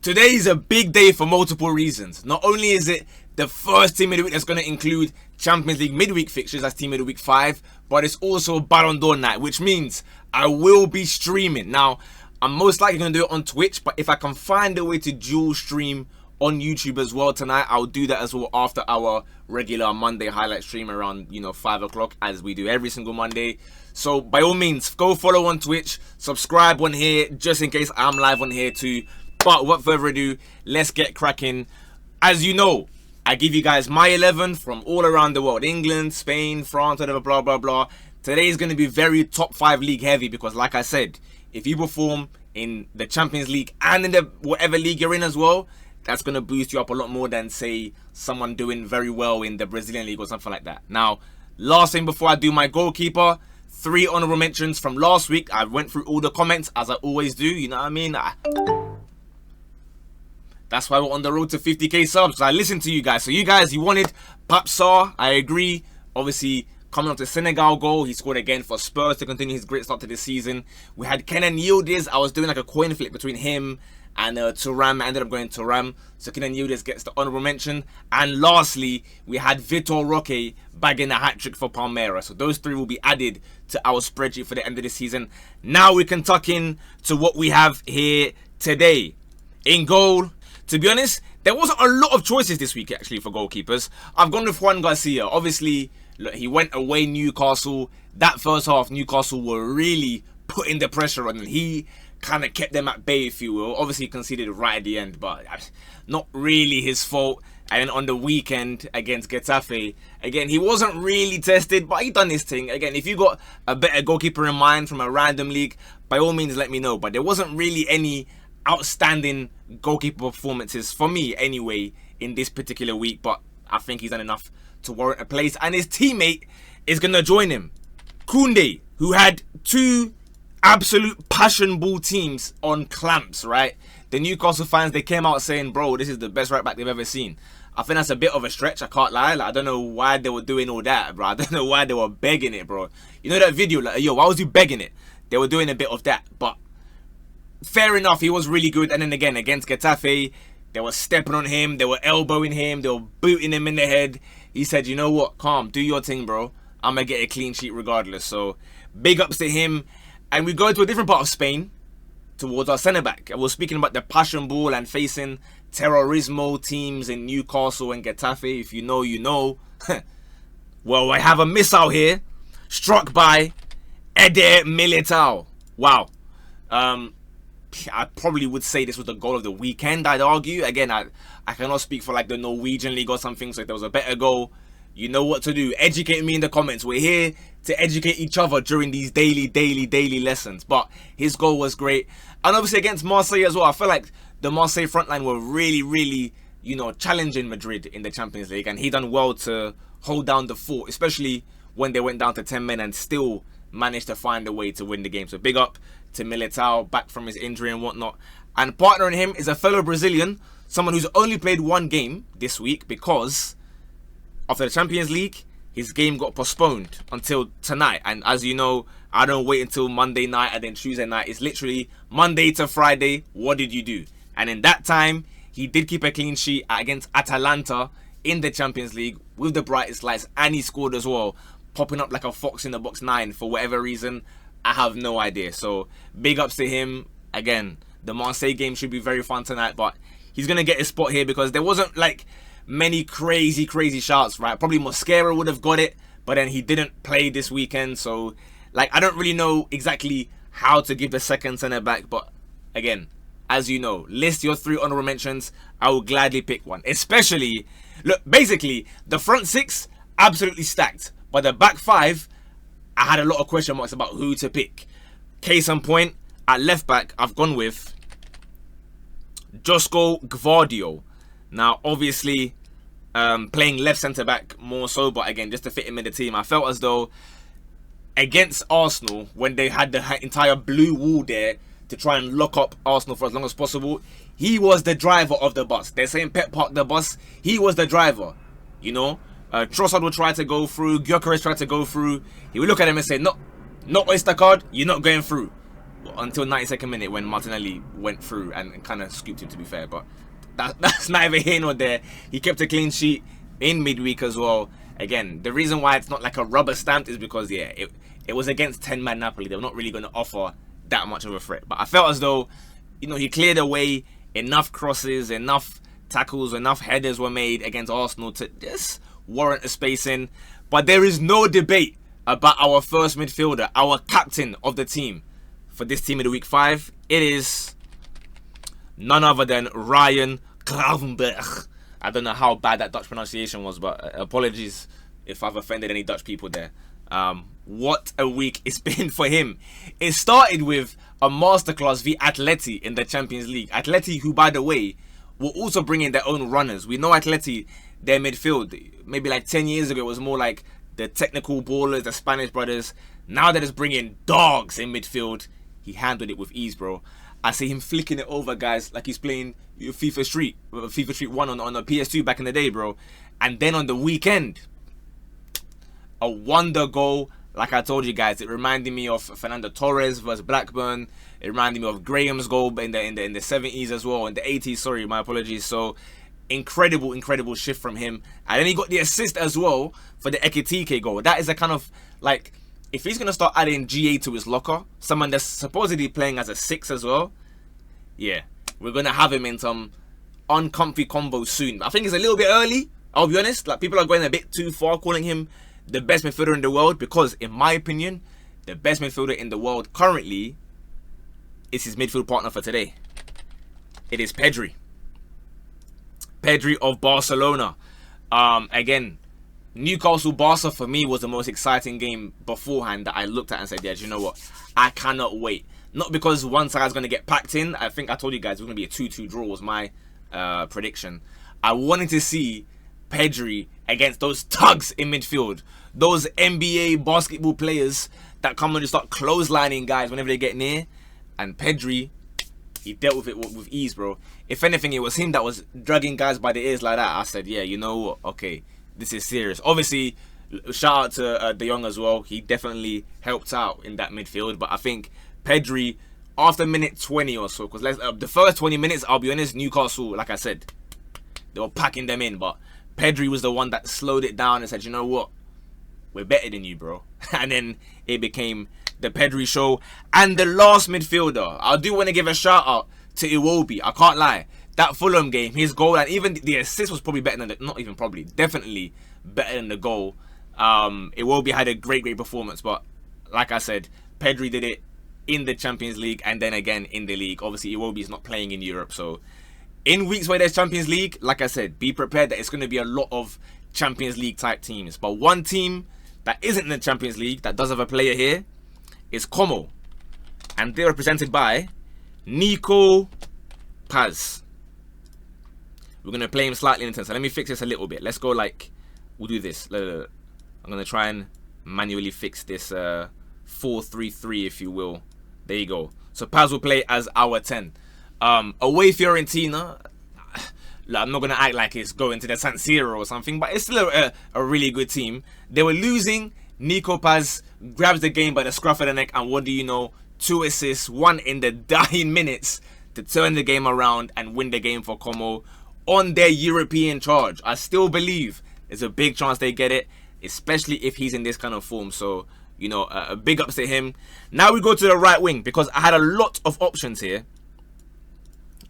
Today is a big day for multiple reasons. Not only is it the first team of the week that's going to include Champions League midweek fixtures, that's team of the week 5, but it's also Ballon d'Or night, which means I will be streaming. Now, I'm most likely going to do it on Twitch, but if I can find a way to dual stream on YouTube as well tonight, I'll do that as well after our regular Monday highlight stream around 5 o'clock, as we do every single Monday. So by all means, go follow on Twitch, subscribe on here just in case I'm live on here too. But without further ado, let's get cracking. As you know, I give you guys my 11 from all around the world. England, Spain, France, whatever, blah, blah, blah. Today is going to be very top 5 league heavy because, like I said, if you perform in the Champions League and in the whatever league you're in as well, that's going to boost you up a lot more than, say, someone doing very well in the Brazilian league or something like that. Now, last thing before I do my goalkeeper, 3 honorable mentions from last week. I went through all the comments as I always do, you know what I mean? That's why we're on the road to 50k subs. I listened to you guys. So you guys, you wanted Pape Sarr. I agree. Obviously, coming up to Senegal goal. He scored again for Spurs to continue his great start to this season. We had Kenan Yildiz. I was doing like a coin flip between him and Thuram. I ended up going Thuram. So Kenan Yildiz gets the honorable mention. And lastly, we had Vitor Roque bagging a hat-trick for Palmeiras. So those 3 will be added to our spreadsheet for the end of the season. Now we can tuck in to what we have here today. In goal, to be honest, there wasn't a lot of choices this week actually for goalkeepers. I've gone with Juan Garcia. Obviously, look, he went away Newcastle. That first half, Newcastle were really putting the pressure on him. He kind of kept them at bay, if you will. Obviously, he conceded right at the end, but not really his fault. And on the weekend against Getafe, again, he wasn't really tested, but he done his thing. Again, if you got a better goalkeeper in mind from a random league, by all means, let me know. But there wasn't really any outstanding goalkeeper performances for me anyway in this particular week, but I think he's done enough to warrant a place, and his teammate is going to join him. Koundé, who had 2 absolute passion ball teams on clamps, right? The Newcastle fans, they came out saying, bro, this is the best right back they've ever seen. I think that's a bit of a stretch, I can't lie. Like, I don't know why they were doing all that, bro. I don't know why they were begging it, bro. You know that video, like, yo, why was you begging it? They were doing a bit of that, but fair enough, he was really good. And then again, against Getafe, they were stepping on him, they were elbowing him, they were booting him in the head. He said, you know what, calm, do your thing, bro. I'm going to get a clean sheet regardless. So, big ups to him. And we go to a different part of Spain, towards our centre-back. I was speaking about the passion ball and facing terrorismo teams in Newcastle and Getafe. If you know, you know. Well, I have a missile here, struck by Eder Militao. Wow. I probably would say this was the goal of the weekend, I'd argue. Again, I cannot speak for like the Norwegian league or something, so if there was a better goal, you know what to do. Educate me in the comments. We're here to educate each other during these daily lessons. But his goal was great. And obviously against Marseille as well, I feel like the Marseille frontline were really, challenging Madrid in the Champions League. And he done well to hold down the fort, especially when they went down to 10 men and still managed to find a way to win the game. So big up to Militao, back from his injury and whatnot. And partnering him is a fellow Brazilian, someone who's only played 1 game this week because after the Champions League, his game got postponed until tonight. And as you know, I don't wait until Monday night and then Tuesday night. It's literally Monday to Friday. What did you do? And in that time, he did keep a clean sheet against Atalanta in the Champions League with the brightest lights, and he scored as well, popping up like a fox in the box 9 for whatever reason. I have no idea. So big ups to him. Again, the Marseille game should be very fun tonight, but he's going to get his spot here because there wasn't like many crazy shots, right? Probably Mosquera would have got it, but then he didn't play this weekend. So like, I don't really know exactly how to give the second centre back, but again, as you know, list your 3 honorable mentions. I will gladly pick one. Especially, look, basically the front 6 absolutely stacked, but the back 5, I had a lot of question marks about who to pick. Case in point, at left back, I've gone with Josko Gvardio. Now, obviously, playing left centre back more so, but again, just to fit him in the team, I felt as though against Arsenal, when they had the entire blue wall there to try and lock up Arsenal for as long as possible, he was the driver of the bus. They're saying Pep parked the bus. He was the driver, you know. Trossard would try to go through. Gyökeres tried to go through. He would look at him and say, no, not Oyster card, you're not going through. until 92nd minute when Martinelli went through and kind of scooped him, to be fair. But that's neither here nor there. He kept a clean sheet in midweek as well. Again, the reason why it's not like a rubber stamp is because, yeah, it was against 10-man Napoli. They were not really going to offer that much of a threat. But I felt as though, you know, he cleared away enough crosses, enough tackles, enough headers were made against Arsenal to just warrant a space in. But there is no debate about our first midfielder, our captain of the team for this team in the week 5. It is none other than Ryan Gravenberch. I don't know how bad that Dutch pronunciation was, but apologies if I've offended any Dutch people there. What a week it's been for him. It started with a masterclass v Atleti in the Champions League. Atleti, who, by the way, will also bring in their own runners. We know Atleti, their midfield, maybe like 10 years ago, it was more like the technical ballers, the Spanish brothers. Now they're just bringing dogs in midfield. He handled it with ease, bro. I see him flicking it over guys like he's playing FIFA Street 1 on the PS2 back in the day, bro. And then on the weekend, a wonder goal. Like I told you guys, it reminded me of Fernando Torres versus Blackburn. It reminded me of Graham's goal in the 70s as well, in the 80s. Sorry, my apologies. So incredible shift from him. And then he got the assist as well for the Ekitike goal. That is a kind of like, if he's gonna start adding GA to his locker, someone that's supposedly playing as a 6 as well, yeah, we're gonna have him in some uncomfy combos soon. I think it's a little bit early, I'll be honest. Like, people are going a bit too far calling him the best midfielder in the world, because in my opinion, the best midfielder in the world currently is his midfield partner for today. It is Pedri of Barcelona. Again, Newcastle Barca for me was the most exciting game beforehand that I looked at and said, yeah, do you know what? I cannot wait. Not because one side's going to get packed in. I think I told you guys it was going to be a 2-2 draw was my prediction. I wanted to see Pedri against those thugs in midfield. Those NBA basketball players that come and just start clotheslining guys whenever they get near. And Pedri, he dealt with it with ease, bro. If anything, it was him that was dragging guys by the ears like that. I said, yeah, you know what? Okay, this is serious. Obviously, shout out to De Jong as well. He definitely helped out in that midfield. But I think Pedri, after minute 20 or so, because the first 20 minutes, I'll be honest, Newcastle, like I said, they were packing them in. But Pedri was the one that slowed it down and said, you know what? We're better than you, bro. And then it became the Pedri show. And the last midfielder, I do want to give a shout out to Iwobi. I can't lie. That Fulham game, his goal and even the assist was probably better than not even probably, definitely better than the goal. Iwobi had a great performance, but like I said, Pedri did it in the Champions League and then again in the league. Obviously, Iwobi is not playing in Europe, so in weeks where there's Champions League, like I said, be prepared that it's going to be a lot of Champions League type teams. But one team that isn't in the Champions League, that does have a player here, is Como. And they're represented by Nico Paz. We're going to play him slightly intense. So let me fix this a little bit. Let's go like, we'll do this. I'm going to try and manually fix this 4-3-3, if you will. There you go. So Paz will play as our 10. Away Fiorentina, I'm not going to act like it's going to the San Siro or something, but it's still a really good team. They were losing. Nico Paz grabs the game by the scruff of the neck, and what do you know? 2 assists, 1 in the dying minutes to turn the game around and win the game for Como on their European charge. I still believe there's a big chance they get it, especially if he's in this kind of form. So, you know, a big ups to him. Now we go to the right wing, because I had a lot of options here.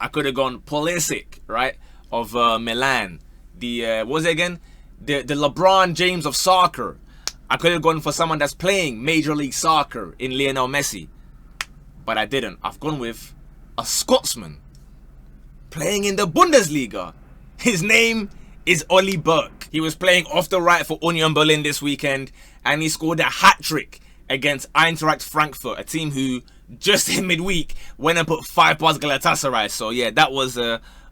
I could have gone Pulisic, right, of Milan. What was it again? The LeBron James of soccer. I could have gone for someone that's playing Major League Soccer in Lionel Messi. But I didn't. I've gone with a Scotsman playing in the Bundesliga. His name is Ollie Burke. He was playing off the right for Union Berlin this weekend, and he scored a hat-trick against Eintracht Frankfurt, a team who just in midweek went and put 5 past Galatasaray. So yeah, that was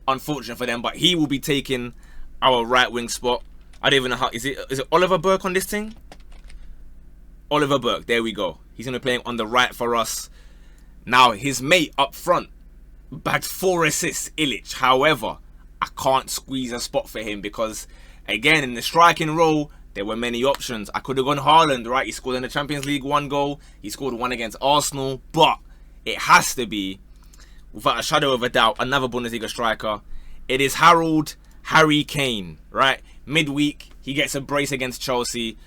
unfortunate for them, but he will be taking our right wing spot. I don't even know how, is it Oliver Burke on this thing? Oliver Burke, there we go. He's going to be playing on the right for us. Now, his mate up front bagged 4 assists, Illich. However, I can't squeeze a spot for him because, again, in the striking role, there were many options. I could have gone Haaland, right? He scored in the Champions League 1 goal. He scored 1 against Arsenal. But it has to be, without a shadow of a doubt, another Bundesliga striker. It is Harry Kane, right? Midweek, he gets a brace against Chelsea,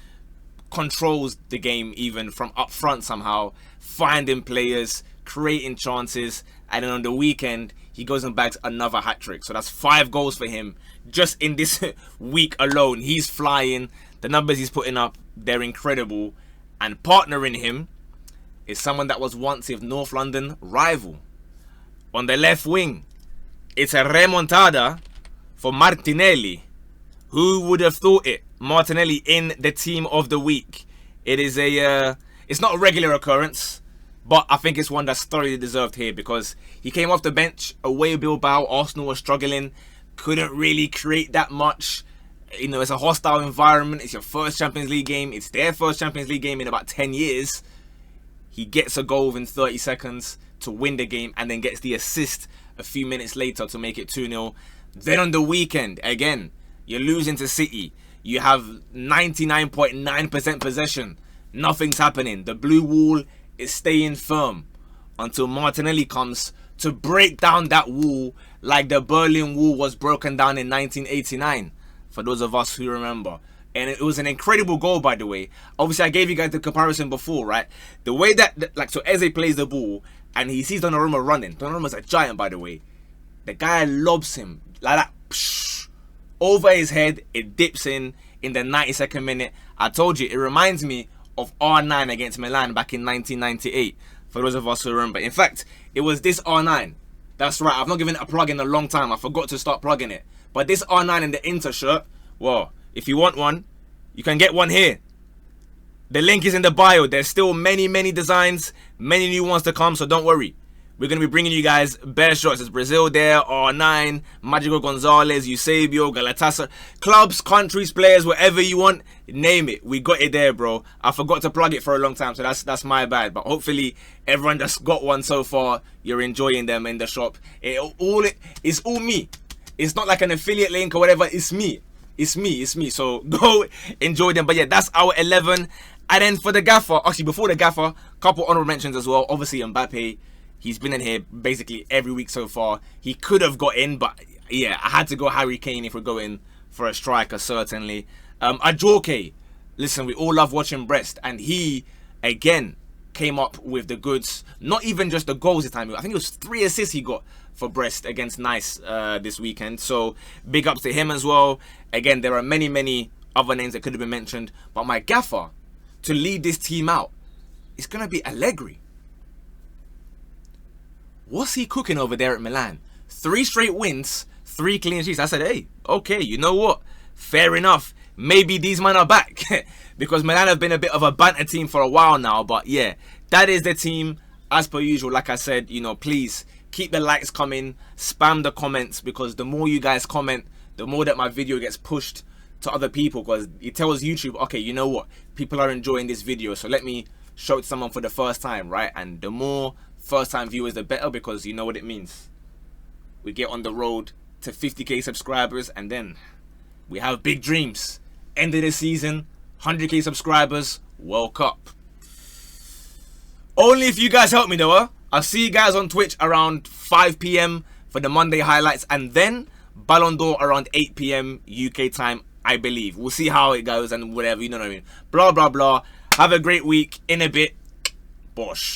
controls the game even from up front somehow, finding players, creating chances, and then on the weekend, he goes and bags another hat-trick. So that's 5 goals for him just in this week alone. He's flying. The numbers he's putting up, they're incredible. And partnering him is someone that was once a North London rival. On the left wing, it's a remontada for Martinelli. Who would have thought it? Martinelli in the team of the week. It is it's not a regular occurrence, but I think it's one that's thoroughly deserved here because he came off the bench away Bilbao. Arsenal was struggling, couldn't really create that much. You know, it's a hostile environment. It's your first Champions League game. It's their first Champions League game in about 10 years. He gets a goal within 30 seconds to win the game and then gets the assist a few minutes later to make it 2-0. Then on the weekend, again, you're losing to City. You have 99.9% possession. Nothing's happening. The blue wall is staying firm until Martinelli comes to break down that wall like the Berlin Wall was broken down in 1989. For those of us who remember. And it was an incredible goal, by the way. Obviously, I gave you guys the comparison before, right? The way that, like, so Eze plays the ball and he sees Donnarumma running. Donnarumma's a giant, by the way. The guy lobs him like that. Psh, over his head. It dips in the 92nd minute. I told you, it reminds me of R9 against Milan back in 1998. For those of us who remember. In fact, it was this R9. That's right. I've not given it a plug in a long time. I forgot to start plugging it. But this R9 in the Inter shirt, well, if you want one, you can get one here. The link is in the bio. There's still many designs, many new ones to come, so don't worry. We're going to be bringing you guys better shirts. There's Brazil there, R9, Magical Gonzalez, Eusebio, Galatasaray. Clubs, countries, players, whatever you want, name it. We got it there, bro. I forgot to plug it for a long time, so that's my bad. But hopefully, everyone that's got one so far, you're enjoying them in the shop. It's all me. It's not like an affiliate link or whatever. It's me. It's me. So go enjoy them. But yeah, that's our 11. And then for the gaffer, actually before the gaffer, couple honorable mentions as well. Obviously Mbappe. He's been in here basically every week so far. He could have got in, but yeah, I had to go Harry Kane if we're going for a striker, certainly. Ajorque, listen, we all love watching Brest, and he, again, came up with the goods. Not even just the goals this time. I think it was 3 assists he got for Brest against Nice this weekend. So, big ups to him as well. Again, there are many other names that could have been mentioned. But my gaffer, to lead this team out, is going to be Allegri. What's he cooking over there at Milan? 3 straight wins, 3 clean sheets. I said, hey, okay, you know what? Fair enough. Maybe these men are back. Because Milan have been a bit of a banter team for a while now. But yeah, that is the team. As per usual, like I said, you know, please keep the likes coming. Spam the comments. Because the more you guys comment, the more that my video gets pushed to other people. Because it tells YouTube, okay, you know what? People are enjoying this video. So let me show it to someone for the first time, right? And the more first time viewers, the better, because you know what it means. We get on the road to 50k subscribers, and then we have big dreams. End of the season, 100k subscribers, World Cup. Only if you guys help me though, huh? I'll see you guys on Twitch around 5 p.m. for the Monday highlights, and then Ballon d'Or around 8 p.m. UK time, I believe. We'll see how it goes and whatever, you know what I mean. Blah, blah, blah. Have a great week. In a bit. Bosh.